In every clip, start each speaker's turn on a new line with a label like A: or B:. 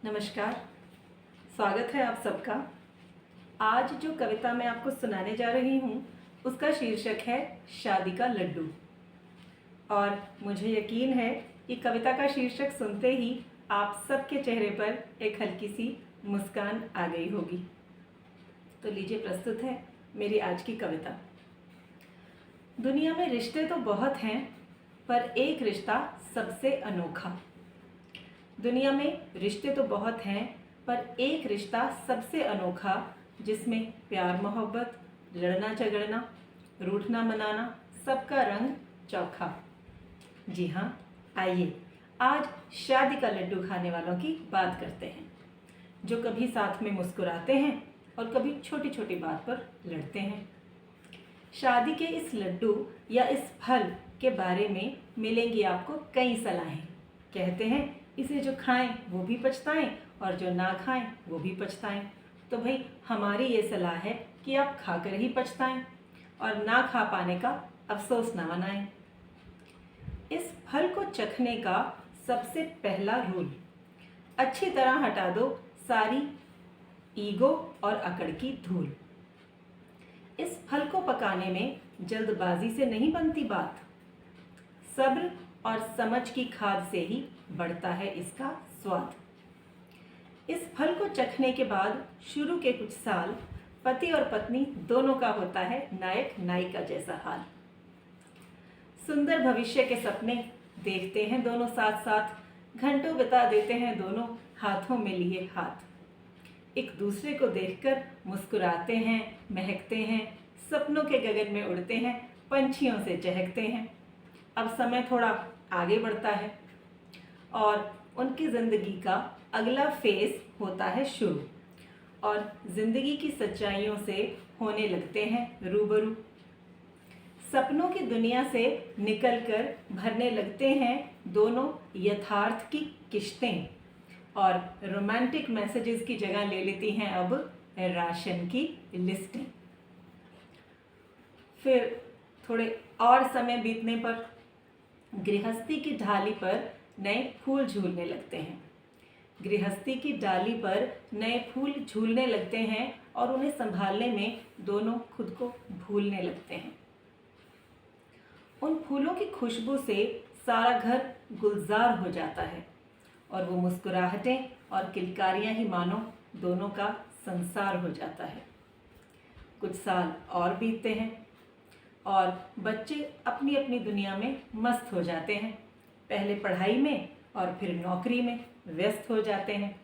A: नमस्कार। स्वागत है आप सबका। आज जो कविता मैं आपको सुनाने जा रही हूँ उसका शीर्षक है शादी का लड्डू। और मुझे यकीन है कि कविता का शीर्षक सुनते ही आप सबके चेहरे पर एक हल्की सी मुस्कान आ गई होगी। तो लीजिए, प्रस्तुत है मेरी आज की कविता। दुनिया में रिश्ते तो बहुत हैं, पर एक रिश्ता सबसे अनोखा। दुनिया में रिश्ते तो बहुत हैं, पर एक रिश्ता सबसे अनोखा, जिसमें प्यार मोहब्बत, लड़ना झगड़ना, रूठना मनाना, सबका रंग चोखा। जी हाँ, आइए आज शादी का लड्डू खाने वालों की बात करते हैं, जो कभी साथ में मुस्कुराते हैं और कभी छोटी छोटी बात पर लड़ते हैं। शादी के इस लड्डू या इस फल के बारे में मिलेंगी आपको कई सलाहें। कहते हैं इसे जो खाएं वो भी पछताएं और जो ना खाएं वो भी पछताएं। तो भाई हमारी ये सलाह है कि आप खाकर ही पछताएं और ना खा पाने का अफसोस ना मनाएं। इस फल को चखने का सबसे पहला रूल, अच्छी तरह हटा दो सारी ईगो और अकड़ की धूल। इस फल को पकाने में जल्दबाजी से नहीं बनती बात, सब्र और समझ की खाद से ही बढ़ता है इसका स्वाद। इस फल को चखने के बाद शुरू के कुछ साल पति और पत्नी दोनों का होता है नायक नायिका जैसा हाल। सुंदर भविष्य के सपने देखते हैं दोनों साथ साथ, घंटों बिता देते हैं दोनों हाथों में लिए हाथ। एक दूसरे को देखकर मुस्कुराते हैं, महकते हैं, सपनों के गगन में उड़ते हैं, पंछियों से चहकते हैं। अब समय थोड़ा आगे बढ़ता है और उनकी ज़िंदगी का अगला फेज़ होता है शुरू, और ज़िंदगी की सच्चाइयों से होने लगते हैं रूबरू। सपनों की दुनिया से निकलकर भरने लगते हैं दोनों यथार्थ की किश्तें, और रोमांटिक मैसेजेस की जगह ले लेती हैं अब राशन की लिस्टें। फिर थोड़े और समय बीतने पर गृहस्थी की ढाली पर नए फूल झूलने लगते हैं। गृहस्थी की डाली पर नए फूल झूलने लगते हैं और उन्हें संभालने में दोनों खुद को भूलने लगते हैं। उन फूलों की खुशबू से सारा घर गुलजार हो जाता है और वो मुस्कुराहटें और किलकारियां ही मानो दोनों का संसार हो जाता है। कुछ साल और बीतते हैं और बच्चे अपनी अपनी दुनिया में मस्त हो जाते हैं, पहले पढ़ाई में और फिर नौकरी में व्यस्त हो जाते हैं।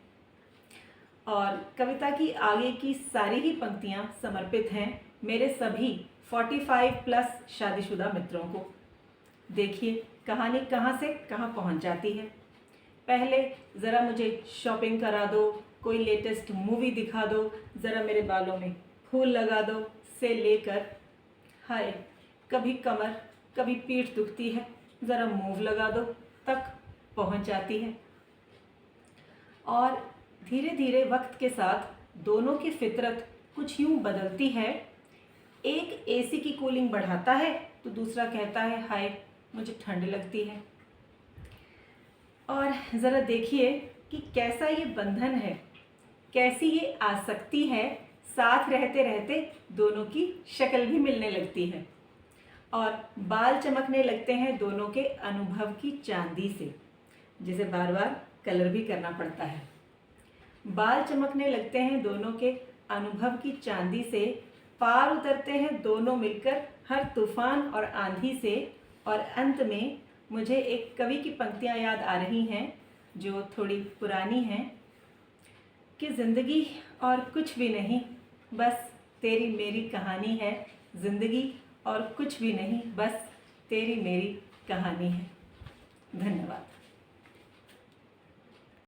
A: और कविता की आगे की सारी ही पंक्तियां समर्पित हैं मेरे सभी 45+ शादीशुदा मित्रों को। देखिए कहानी कहाँ से कहाँ पहुँच जाती है। पहले ज़रा मुझे शॉपिंग करा दो, कोई लेटेस्ट मूवी दिखा दो, ज़रा मेरे बालों में फूल लगा दो से लेकर हाय कभी कमर कभी पीठ दुखती है, ज़रा मूव लगा दो तक पहुंच जाती है। और धीरे धीरे वक्त के साथ दोनों की फितरत कुछ यूं बदलती है। एक एसी की कूलिंग बढ़ाता है तो दूसरा कहता है हाय मुझे ठंड लगती है। और ज़रा देखिए कि कैसा ये बंधन है, कैसी ये आसक्ति है। साथ रहते रहते दोनों की शक्ल भी मिलने लगती है और बाल चमकने लगते हैं दोनों के अनुभव की चांदी से, जिसे बार बार कलर भी करना पड़ता है। बाल चमकने लगते हैं दोनों के अनुभव की चांदी से, पार उतरते हैं दोनों मिलकर हर तूफान और आंधी से। और अंत में मुझे एक कवि की पंक्तियाँ याद आ रही हैं जो थोड़ी पुरानी हैं कि ज़िंदगी और कुछ भी नहीं, बस तेरी मेरी कहानी है। ज़िंदगी और कुछ भी नहीं, बस तेरी मेरी कहानी है। धन्यवाद।